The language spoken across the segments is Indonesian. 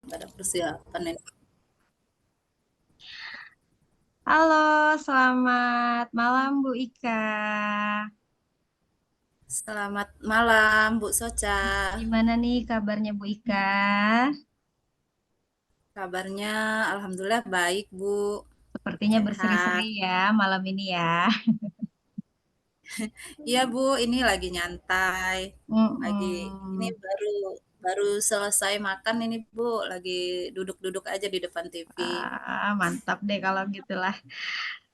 nggak ada persiapan ini. Halo, selamat malam Bu Ika. Selamat malam, Bu Soca. Gimana nih kabarnya Bu Ika? Kabarnya alhamdulillah baik, Bu. Sepertinya berseri-seri Sehat. ya malam ini ya. Iya, Bu, ini lagi nyantai. Lagi ini Mm-mm. baru baru selesai makan ini, Bu. Lagi duduk-duduk aja di depan TV. Mantap deh kalau gitulah.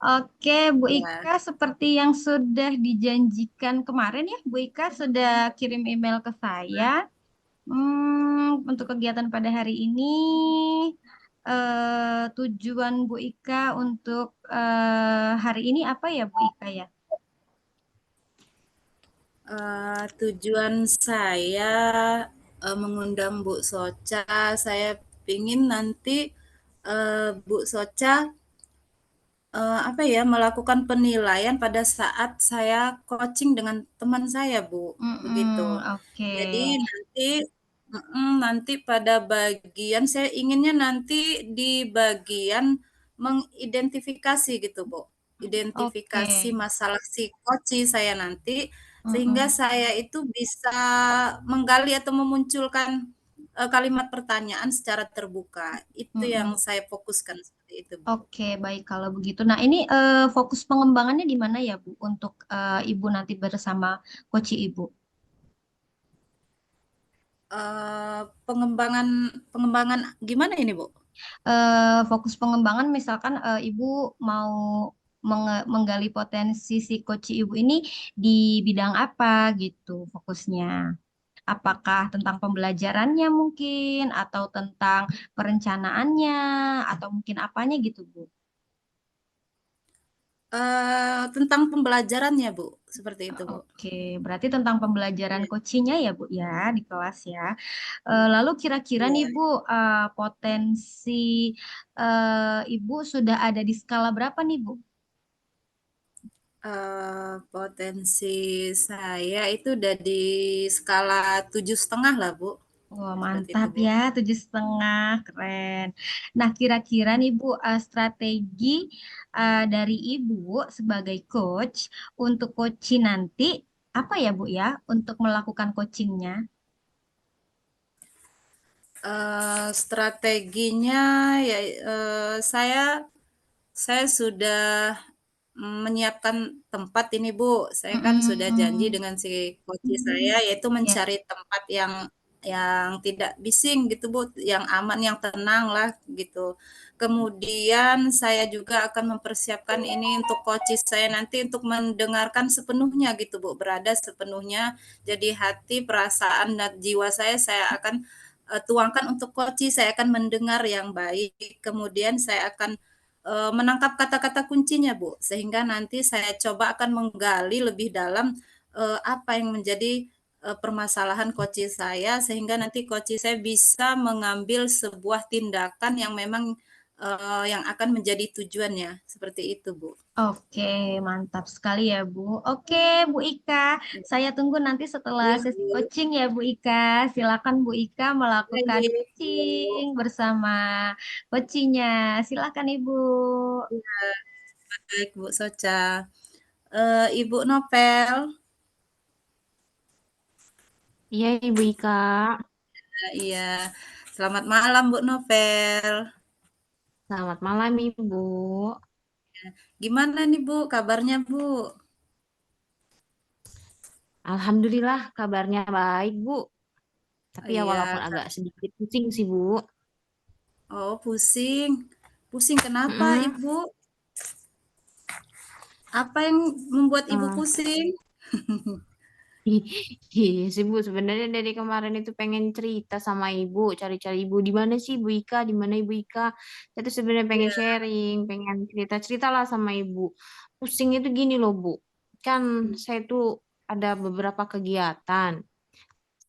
Oke, Bu Ya. Ika, seperti yang sudah dijanjikan kemarin ya, Bu Ika sudah kirim email ke saya. Untuk kegiatan pada hari ini, tujuan Bu Ika untuk hari ini apa ya Bu Ika ya? Tujuan saya mengundang Bu Soca, saya pingin nanti Bu Soca apa ya, melakukan penilaian pada saat saya coaching dengan teman saya, Bu, begitu. Oke. Jadi nanti pada bagian saya inginnya nanti di bagian mengidentifikasi gitu, Bu. Oke. Identifikasi masalah si coach saya nanti, sehingga Mm-mm. saya itu bisa menggali atau memunculkan, kalimat pertanyaan secara terbuka. Itu yang Mm-mm. saya fokuskan seperti itu, Bu. Oke, baik kalau begitu. Nah, ini fokus pengembangannya di mana ya, Bu, untuk Ibu nanti bersama coach Ibu? Pengembangan pengembangan gimana ini, Bu? Fokus pengembangan misalkan Ibu mau menggali potensi si coach Ibu ini di bidang apa gitu fokusnya. Apakah tentang pembelajarannya mungkin atau tentang perencanaannya atau mungkin apanya gitu, Bu? Tentang pembelajarannya, Bu, seperti itu, Bu. Oke, berarti tentang pembelajaran Iya, coachingnya ya, Bu, ya, di kelas ya. Lalu kira-kira nih, iya. Bu, potensi Ibu sudah ada di skala berapa nih, Bu? Potensi saya itu udah di skala 7,5 lah, Bu, Wah, seperti itu, mantap Bu. ya, 7,5, keren. Nah, kira-kira nih, Bu, strategi dari Ibu sebagai coach untuk coaching nanti, apa ya, Bu, ya, untuk melakukan coachingnya? Strateginya ya, saya sudah menyiapkan tempat ini, Bu. Saya kan sudah janji Mm-mm. dengan si coach saya, yaitu Ya. mencari tempat yang tidak bising gitu, Bu, yang aman, yang tenang lah gitu. Kemudian saya juga akan mempersiapkan ini untuk coach saya nanti untuk mendengarkan sepenuhnya gitu, Bu, berada sepenuhnya. Jadi hati, perasaan, dan jiwa saya akan tuangkan untuk coach, saya akan mendengar yang baik. Kemudian saya akan menangkap kata-kata kuncinya, Bu, sehingga nanti saya coba akan menggali lebih dalam apa yang menjadi permasalahan coach saya, sehingga nanti coach saya bisa mengambil sebuah tindakan yang memang yang akan menjadi tujuannya, seperti itu, Bu. Oke, mantap sekali ya, Bu. Oke, Bu Ika, saya tunggu nanti setelah Iya, sesi Bu. coaching ya, Bu Ika. Silakan Bu Ika melakukan Baik, coaching Bu. bersama coachingnya. Silakan Ibu. Iya, baik, Bu Soca. Ibu Nopel, Iya, Ibu Ika. iya. Selamat malam, Bu Nopel. Selamat malam, Ibu. Gimana nih, Bu, kabarnya, Bu? Alhamdulillah kabarnya baik, Bu. Oh, Tapi ya iya. walaupun agak sedikit pusing sih, Bu. Oh, pusing. Pusing kenapa, Mm-mm. Ibu? Apa yang membuat Ibu Eh, pusing? Iya sih, Bu. Sebenarnya dari kemarin itu pengen cerita sama Ibu, cari-cari Ibu. Di mana sih Ibu Ika? Di mana Ibu Ika? Saya tuh sebenarnya pengen Iya, sharing, pengen cerita-cerita lah sama Ibu. Pusing itu gini loh, Bu. Kan saya tuh ada beberapa kegiatan.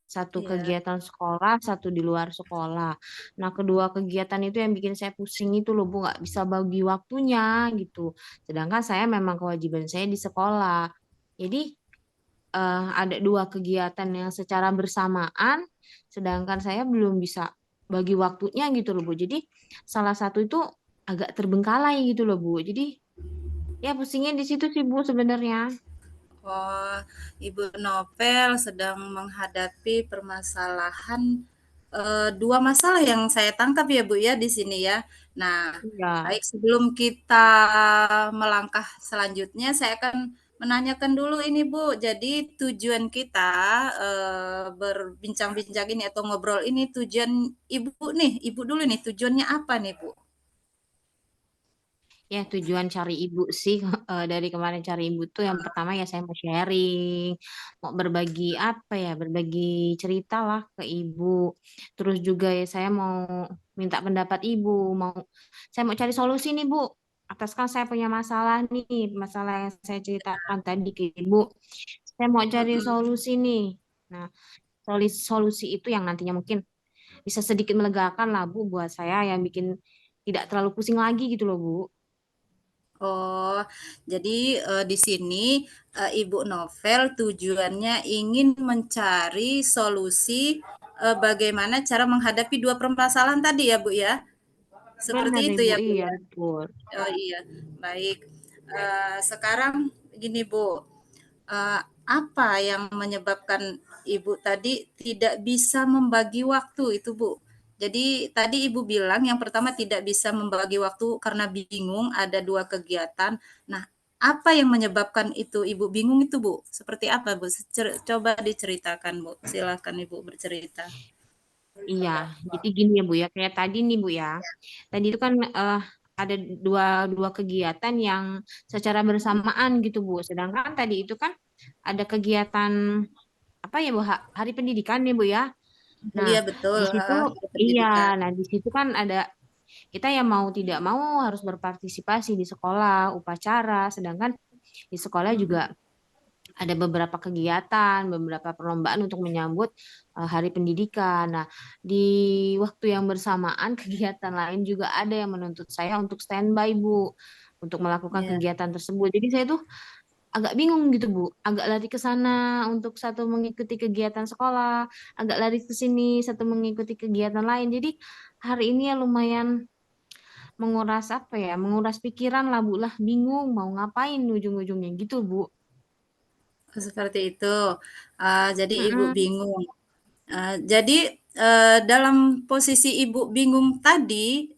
Satu iya, kegiatan sekolah, satu di luar sekolah. Nah, kedua kegiatan itu yang bikin saya pusing itu loh, Bu, nggak bisa bagi waktunya gitu. Sedangkan saya memang kewajiban saya di sekolah. Jadi, ada dua kegiatan yang secara bersamaan, sedangkan saya belum bisa. bagi waktunya gitu loh Bu. Jadi salah satu itu agak terbengkalai gitu loh Bu. Jadi ya pusingnya di situ sih Bu sebenarnya. Oh, Ibu Novel sedang menghadapi permasalahan, 2 masalah yang saya tangkap ya, Bu, ya, di sini ya. Nah, Iya. baik sebelum kita melangkah selanjutnya, saya akan menanyakan dulu ini, Bu. Jadi tujuan kita, berbincang-bincang ini atau ngobrol ini tujuan Ibu nih, Ibu dulu nih, tujuannya apa nih, Bu? Ya, tujuan cari ibu sih dari kemarin cari ibu tuh yang pertama ya saya mau sharing, mau berbagi apa ya, berbagi cerita lah ke ibu. Terus juga ya saya mau minta pendapat ibu, saya mau cari solusi nih Bu. Atas kan saya punya masalah nih, masalah yang saya ceritakan tadi ke ibu. Saya mau cari Mhm. solusi nih. Nah, solusi itu yang nantinya mungkin bisa sedikit melegakan lah Bu buat saya yang bikin tidak terlalu pusing lagi gitu loh Bu. Oh, jadi, di sini, Ibu Novel tujuannya ingin mencari solusi, bagaimana cara menghadapi 2 permasalahan tadi ya, Bu, ya? Seperti Benar itu Ibu, ya, Bu, iya ya? betul. Oh, iya, baik. Sekarang gini, Bu, apa yang menyebabkan Ibu tadi tidak bisa membagi waktu itu, Bu? Jadi tadi Ibu bilang yang pertama tidak bisa membagi waktu karena bingung ada 2 kegiatan. Nah, apa yang menyebabkan itu Ibu bingung itu, Bu? Seperti apa, Bu? Coba diceritakan, Bu. Silakan Ibu bercerita. Iya, jadi gini ya Bu ya, kayak tadi nih Bu ya. Tadi itu kan ada dua dua kegiatan yang secara bersamaan gitu Bu. Sedangkan tadi itu kan ada kegiatan apa ya Bu, Hari Pendidikan nih Bu ya. Nah, Iya betul, di situ heeh, iya, pendidikan. nah di situ kan ada kita yang mau tidak mau harus berpartisipasi di sekolah, upacara, sedangkan di sekolah juga Mhm, ada beberapa kegiatan, beberapa perlombaan untuk menyambut Hari Pendidikan. Nah, di waktu yang bersamaan kegiatan lain juga ada yang menuntut saya untuk standby, Bu, untuk melakukan iya. kegiatan tersebut. Jadi saya tuh agak bingung gitu, Bu. Agak lari ke sana untuk satu mengikuti kegiatan sekolah, agak lari ke sini satu mengikuti kegiatan lain. Jadi hari ini ya lumayan menguras apa ya, menguras pikiran lah, Bu lah, bingung mau ngapain ujung-ujungnya gitu, Bu. Seperti itu. Jadi Ibu Mm-mm. bingung. Jadi, dalam posisi Ibu bingung tadi,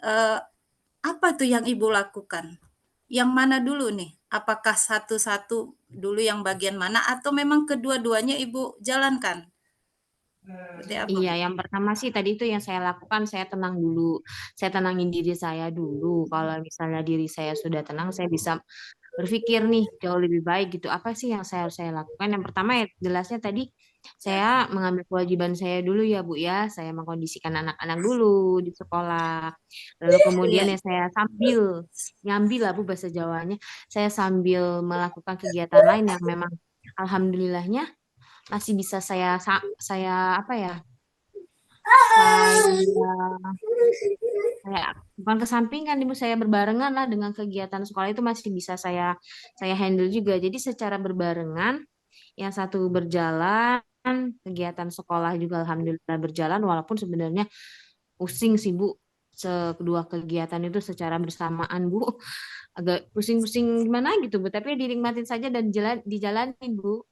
apa tuh yang Ibu lakukan? Yang mana dulu nih? Apakah satu-satu dulu yang bagian mana atau memang kedua-duanya Ibu jalankan? Seperti apa, Iya, Bu? yang pertama sih tadi itu yang saya lakukan, saya tenang dulu. Saya tenangin diri saya dulu. Kalau misalnya diri saya sudah tenang, saya bisa berpikir nih jauh lebih baik gitu. Apa sih yang saya harus saya lakukan? Yang pertama ya jelasnya tadi saya mengambil kewajiban saya dulu ya Bu ya. Saya mengkondisikan anak-anak dulu di sekolah. Lalu kemudian Iya, ya saya sambil nyambil lah Bu bahasa Jawanya. Saya sambil melakukan kegiatan lain yang memang alhamdulillahnya masih bisa saya apa ya? Saya bukan kesampingkan ibu, saya berbarengan lah dengan kegiatan sekolah itu masih bisa saya handle juga. Jadi secara berbarengan yang satu berjalan, kegiatan sekolah juga alhamdulillah berjalan walaupun sebenarnya pusing sih Bu. Kedua kegiatan itu secara bersamaan Bu. Agak pusing-pusing gimana gitu Bu, tapi dinikmatin saja dan dijalanin Bu.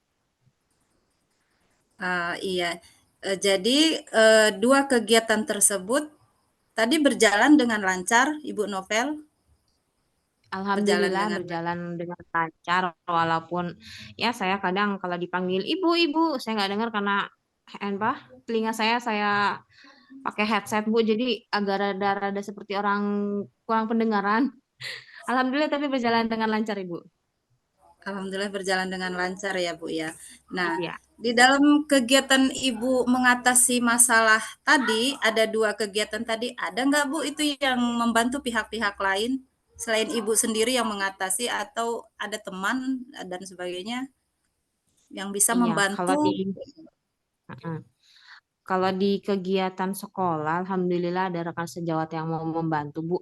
iya. Jadi, 2 kegiatan tersebut tadi berjalan dengan lancar, Ibu Novel? Berjalan Alhamdulillah dengan berjalan dengan lancar walaupun ya saya kadang kalau dipanggil ibu-ibu saya nggak dengar karena apa telinga saya pakai headset Bu jadi agak rada-rada seperti orang kurang pendengaran. Alhamdulillah tapi berjalan dengan lancar Ibu. Alhamdulillah berjalan dengan lancar ya, Bu, ya. Nah, Iya. di dalam kegiatan Ibu mengatasi masalah tadi, ada 2 kegiatan tadi, ada nggak, Bu, itu yang membantu pihak-pihak lain selain Ibu sendiri yang mengatasi atau ada teman dan sebagainya yang bisa Iya, membantu? Heeh. Kalau di kegiatan sekolah, alhamdulillah ada rekan sejawat yang mau membantu, Bu.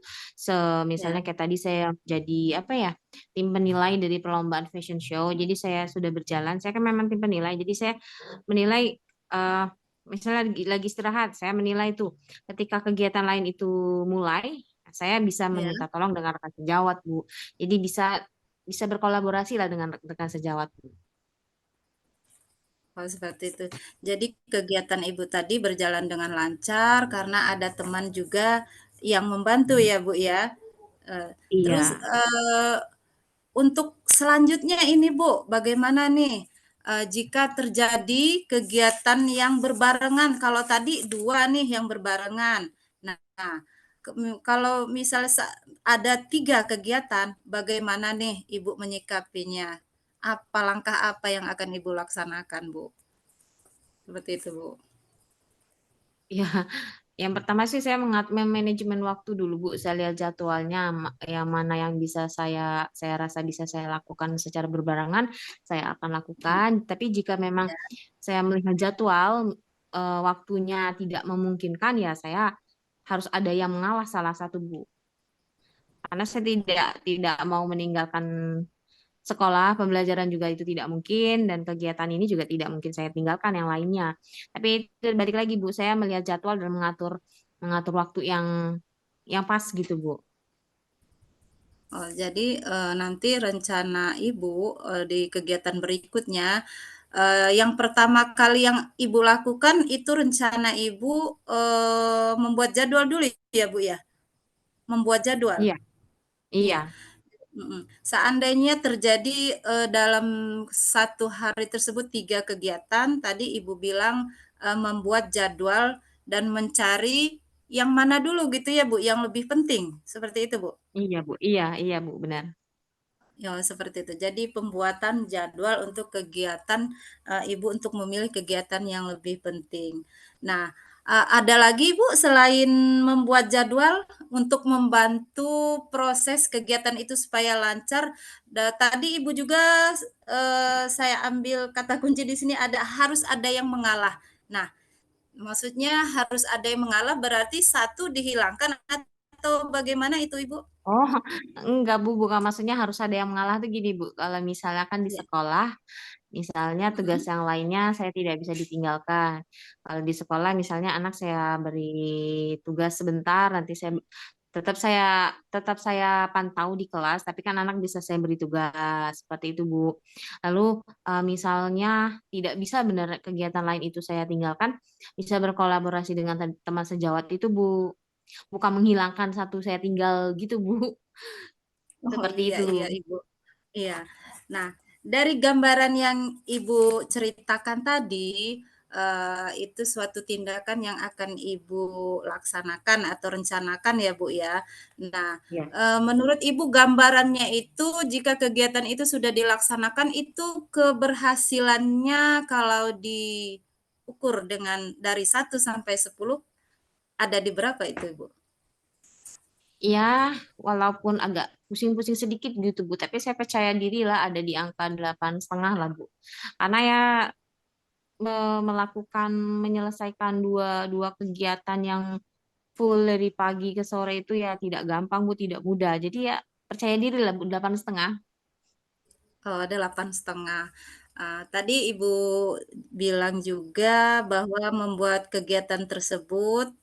Ya, Misalnya kayak tadi saya jadi apa ya, tim penilai dari perlombaan fashion show. Jadi saya sudah berjalan. Saya kan memang tim penilai. Jadi saya menilai misalnya lagi istirahat, saya menilai tuh ketika kegiatan lain itu mulai, saya bisa Ya. meminta tolong dengan rekan sejawat, Bu. Jadi bisa bisa berkolaborasi lah dengan rekan sejawat, Bu. Oh, seperti itu. Jadi kegiatan Ibu tadi berjalan dengan lancar karena ada teman juga yang membantu ya, Bu, ya? Terus, Iya. untuk selanjutnya ini, Bu, bagaimana nih, jika terjadi kegiatan yang berbarengan? Kalau tadi 2 nih yang berbarengan. Nah, kalau misalnya ada 3 kegiatan, bagaimana nih Ibu menyikapinya? Apa langkah apa yang akan Ibu laksanakan, Bu? Seperti itu, Bu. Ya, yang pertama sih saya manajemen waktu dulu, Bu. Saya lihat jadwalnya yang mana yang bisa saya rasa bisa saya lakukan secara berbarengan, saya akan lakukan. Tapi jika memang Ya. saya melihat jadwal waktunya tidak memungkinkan, ya saya harus ada yang mengalah salah satu, Bu. Karena saya tidak mau meninggalkan sekolah, pembelajaran juga itu tidak mungkin, dan kegiatan ini juga tidak mungkin saya tinggalkan yang lainnya. Tapi itu balik lagi, Bu, saya melihat jadwal dan mengatur mengatur waktu yang pas gitu, Bu. Oh, jadi, nanti rencana Ibu, di kegiatan berikutnya, yang pertama kali yang Ibu lakukan itu rencana Ibu, membuat jadwal dulu ya, Bu, ya? Membuat jadwal? Iya, Iya, iya, seandainya terjadi, dalam satu hari tersebut 3 kegiatan, tadi Ibu bilang, membuat jadwal dan mencari yang mana dulu gitu ya, Bu, yang lebih penting, seperti itu, Bu? iya, Bu. Iya, iya, Bu, benar. Ya, seperti itu. Jadi pembuatan jadwal untuk kegiatan, Ibu untuk memilih kegiatan yang lebih penting. Nah, ada lagi Ibu selain membuat jadwal untuk membantu proses kegiatan itu supaya lancar, tadi Ibu juga, saya ambil kata kunci di sini harus ada yang mengalah. Nah, maksudnya harus ada yang mengalah berarti satu dihilangkan atau bagaimana itu Ibu? Oh, enggak, Bu, bukan maksudnya harus ada yang mengalah tuh gini, Bu. Kalau misalnya kan di Iya, sekolah, misalnya tugas mhm. yang lainnya saya tidak bisa ditinggalkan. Kalau di sekolah misalnya anak saya beri tugas sebentar, nanti tetap saya pantau di kelas, tapi kan anak bisa saya beri tugas seperti itu, Bu. Lalu misalnya tidak bisa benar kegiatan lain itu saya tinggalkan, bisa berkolaborasi dengan teman sejawat itu, Bu. Bukan menghilangkan satu saya tinggal gitu, Bu. Oh, Seperti iya itu. iya, Ibu. Iya. Nah, dari gambaran yang Ibu ceritakan tadi, itu suatu tindakan yang akan Ibu laksanakan atau rencanakan ya, Bu, ya. Nah, Ya. menurut Ibu gambarannya itu jika kegiatan itu sudah dilaksanakan itu keberhasilannya kalau diukur dengan dari 1 sampai 10 ada di berapa itu, Ibu? Ya, walaupun agak pusing-pusing sedikit gitu, Bu, tapi saya percaya diri lah ada di angka 8,5 lah, Bu. Karena ya melakukan menyelesaikan dua dua kegiatan yang full dari pagi ke sore itu ya tidak gampang, Bu, tidak mudah. Jadi ya percaya diri lah, Bu, 8,5. Oh, 8,5. Tadi Ibu bilang juga bahwa membuat kegiatan tersebut,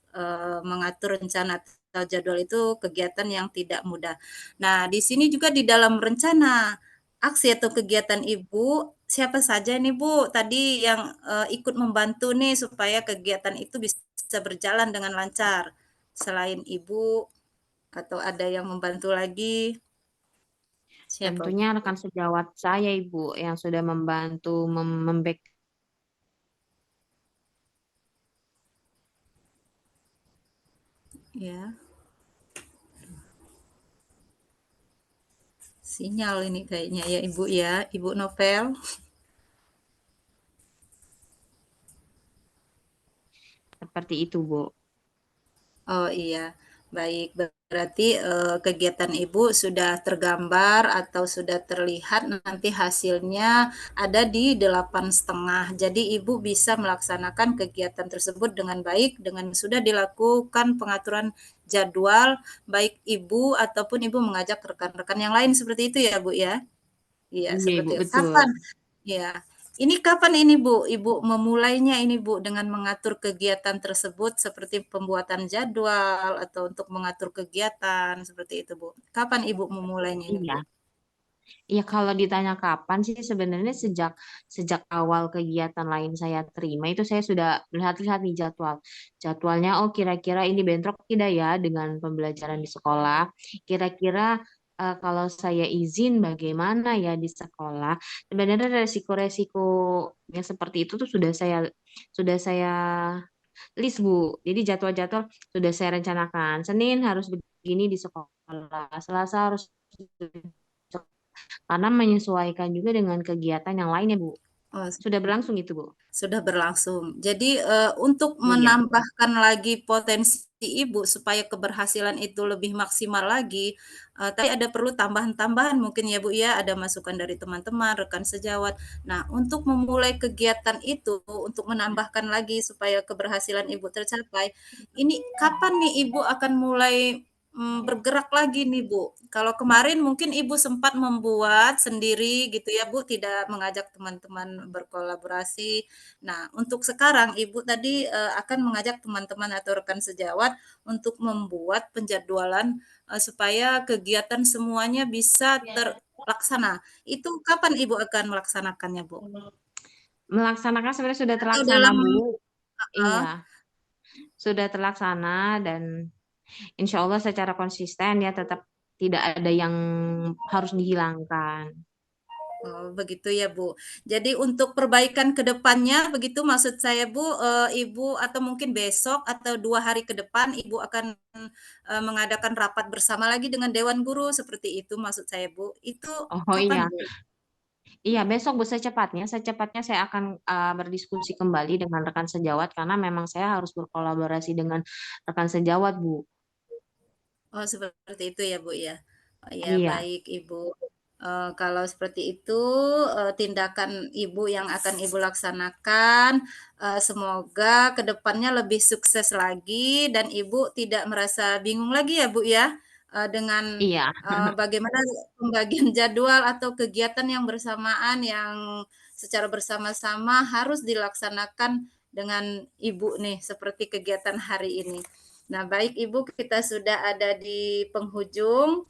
mengatur rencana atau jadwal itu kegiatan yang tidak mudah. Nah, di sini juga di dalam rencana aksi atau kegiatan Ibu, siapa saja nih, Bu, tadi yang, ikut membantu nih supaya kegiatan itu bisa berjalan dengan lancar? Selain Ibu atau ada yang membantu lagi? Siapa, Tentunya Bu? rekan sejawat saya, Ibu, yang sudah membantu Ya. Sinyal ini kayaknya ya Ibu ya, Ibu Novel. seperti itu, Bu. Oh iya, baik. Berarti kegiatan Ibu sudah tergambar atau sudah terlihat nanti hasilnya ada di 8,5. Jadi Ibu bisa melaksanakan kegiatan tersebut dengan baik dengan sudah dilakukan pengaturan jadwal baik Ibu ataupun Ibu mengajak rekan-rekan yang lain seperti itu ya Bu ya? Iya, Iya, seperti Ibu, itu. betul. Kapan? Ya. Ini kapan ini Bu, Ibu memulainya ini Bu, dengan mengatur kegiatan tersebut seperti pembuatan jadwal atau untuk mengatur kegiatan seperti itu Bu? Kapan Ibu memulainya ini Bu? Iya. Ya kalau ditanya kapan sih sebenarnya sejak sejak awal kegiatan lain saya terima itu saya sudah melihat-lihat nih jadwalnya. Oh kira-kira ini bentrok tidak ya dengan pembelajaran di sekolah. Kira-kira kalau saya izin bagaimana ya di sekolah. Sebenarnya resiko-resiko yang seperti itu tuh sudah saya list Bu. Jadi jadwal-jadwal sudah saya rencanakan. Senin harus begini di sekolah, Selasa harus karena menyesuaikan juga dengan kegiatan yang lainnya, Bu. Oh, Sudah berlangsung itu, Bu. sudah berlangsung. Jadi, untuk Iya, menambahkan lagi potensi Ibu supaya keberhasilan itu lebih maksimal lagi, tadi ada perlu tambahan-tambahan mungkin ya, Bu, ya, ada masukan dari teman-teman, rekan sejawat. Nah, untuk memulai kegiatan itu, untuk menambahkan lagi supaya keberhasilan Ibu tercapai, ini kapan nih Ibu akan mulai, bergerak lagi nih, Bu? Kalau kemarin mungkin Ibu sempat membuat sendiri gitu ya, Bu, tidak mengajak teman-teman berkolaborasi. Nah, untuk sekarang Ibu tadi, akan mengajak teman-teman atau rekan sejawat untuk membuat penjadwalan, supaya kegiatan semuanya bisa terlaksana. Itu kapan Ibu akan melaksanakannya, Bu? melaksanakan sebenarnya sudah Atau terlaksana, dalam Bu. heeh, Iya, sudah terlaksana dan insya Allah secara konsisten ya tetap tidak ada yang harus dihilangkan. oh begitu ya, Bu. Jadi untuk perbaikan ke depannya begitu maksud saya, Bu, Ibu atau mungkin besok atau 2 hari ke depan Ibu akan, mengadakan rapat bersama lagi dengan dewan guru seperti itu maksud saya, Bu. Itu Oh kapan, iya, Bu? iya besok Bu secepatnya saya akan berdiskusi kembali dengan rekan sejawat karena memang saya harus berkolaborasi dengan rekan sejawat, Bu. Oh, seperti itu ya, Bu, ya? Oh, ya, Iya, baik, Ibu. Kalau seperti itu, tindakan Ibu yang akan Ibu laksanakan, semoga ke depannya lebih sukses lagi dan Ibu tidak merasa bingung lagi ya, Bu, ya? Dengan, iya, bagaimana pembagian jadwal atau kegiatan yang bersamaan yang secara bersama-sama harus dilaksanakan dengan Ibu nih, seperti kegiatan hari ini. Nah, baik Ibu, kita sudah ada di penghujung.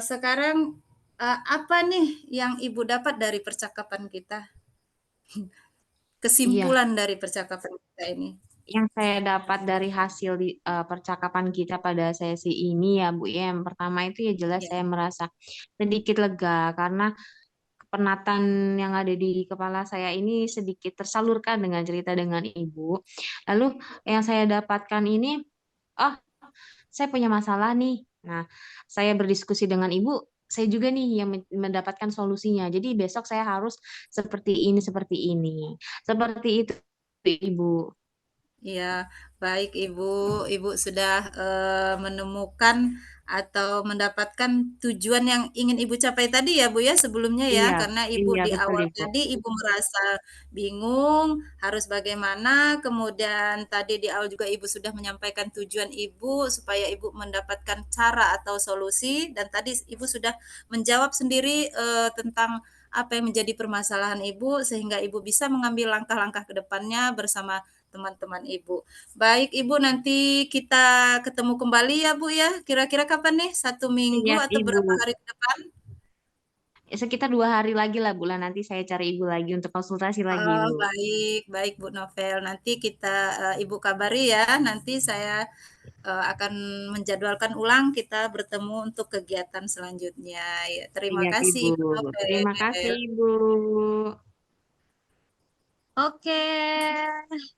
Sekarang apa nih yang Ibu dapat dari percakapan kita? iya. Kesimpulan dari percakapan kita ini. Yang saya dapat dari hasil percakapan kita pada sesi ini ya Bu ya, yang pertama itu ya jelas Ya, saya merasa sedikit lega karena kepenatan yang ada di kepala saya ini sedikit tersalurkan dengan cerita dengan Ibu. Lalu yang saya dapatkan ini, oh saya punya masalah nih. Nah, saya berdiskusi dengan Ibu, saya juga nih yang mendapatkan solusinya. Jadi besok saya harus seperti ini, seperti ini. Seperti itu Ibu. iya, baik Ibu. Ibu sudah menemukan atau mendapatkan tujuan yang ingin Ibu capai tadi ya Bu ya sebelumnya ya, Iya, karena Ibu iya di betul awal Ibu. tadi Ibu merasa bingung harus bagaimana, kemudian tadi di awal juga Ibu sudah menyampaikan tujuan Ibu supaya Ibu mendapatkan cara atau solusi dan tadi Ibu sudah menjawab sendiri tentang apa yang menjadi permasalahan Ibu sehingga Ibu bisa mengambil langkah-langkah ke depannya bersama teman-teman Ibu. Baik Ibu, nanti kita ketemu kembali ya Bu ya. Kira-kira kapan nih? 1 minggu Siap atau berapa Ibu. hari ke depan? Sekitar 2 hari lagi lah bulan nanti saya cari Ibu lagi untuk konsultasi lagi Oh, Ibu. baik, baik Bu Novel. Nanti kita Ibu kabari ya. Nanti saya akan menjadwalkan ulang kita bertemu untuk kegiatan selanjutnya. Ya, terima Siap kasih Ibu. Ibu Terima kasih Novel. Ibu. Oke,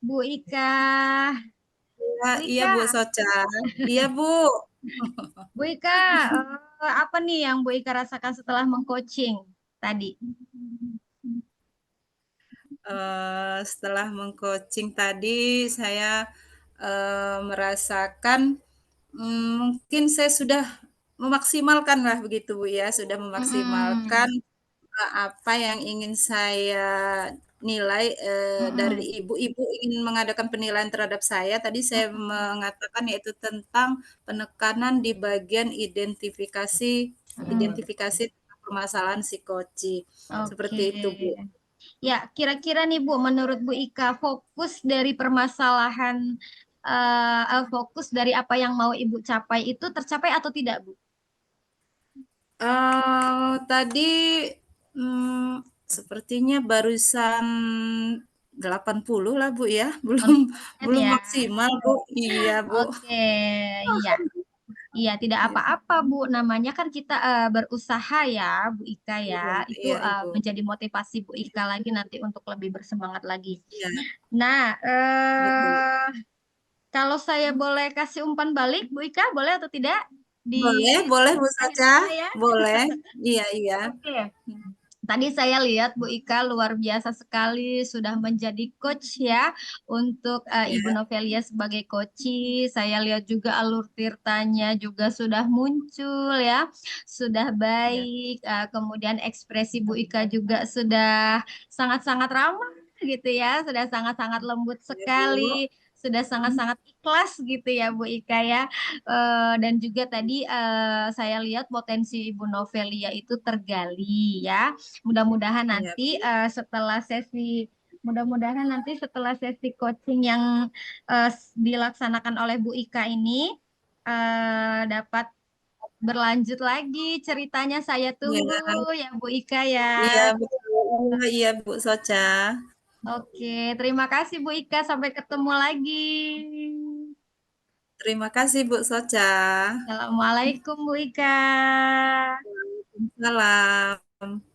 Bu Ika. Ya, Bu iya Ika, Bu Soca. Iya Bu. Bu Ika, apa nih yang Bu Ika rasakan setelah mengcoaching tadi? Setelah meng-coaching tadi saya, merasakan, mungkin saya sudah memaksimalkan lah begitu Bu ya, sudah memaksimalkan, Mm-mm, apa yang ingin saya nilai, dari mm-mm. ibu ingin mengadakan penilaian terhadap saya, tadi saya mengatakan yaitu tentang penekanan di bagian identifikasi Mm-mm. identifikasi permasalahan psikoci, seperti Oke, itu Bu. Ya, kira-kira nih Bu, menurut Bu Ika, fokus dari permasalahan, fokus dari apa yang mau Ibu capai itu tercapai atau tidak, Bu? Tadi, sepertinya barusan 80 lah, Bu, ya. Belum Konsisten belum ya. maksimal, Bu. Iya, Bu. Oke, iya. Iya, tidak Iya, apa-apa, Bu. Namanya kan kita berusaha ya, Bu Ika ya. iya, Itu iya, Ibu. menjadi motivasi Bu Ika lagi nanti untuk lebih bersemangat lagi. Iya, Nah, betul. kalau saya boleh kasih umpan balik, Bu Ika, boleh atau tidak? Di Boleh boleh, Bu akhir Saca. saya. Boleh. Iya, iya. Oke. Tadi saya lihat Bu Ika luar biasa sekali sudah menjadi coach ya untuk Ibu Iya, Novelia sebagai coach. Saya lihat juga alur tirtanya juga sudah muncul ya, sudah iya. baik. Kemudian ekspresi Bu Ika juga sudah sangat-sangat ramah gitu ya, sudah sangat-sangat lembut Iya, Bu. sekali, sudah sangat-sangat ikhlas gitu ya Bu Ika ya. Dan juga tadi saya lihat potensi Ibu Novelia itu tergali ya. Mudah-mudahan Iya, nanti mudah-mudahan nanti setelah sesi coaching yang dilaksanakan oleh Bu Ika ini dapat berlanjut lagi ceritanya. Saya tunggu iya, ya Bu Ika ya. iya, betul. Iya, Bu Saca. Oke, terima kasih Bu Ika. Sampai ketemu lagi. Terima kasih, Bu Saca. Assalamualaikum Bu Ika. Salam.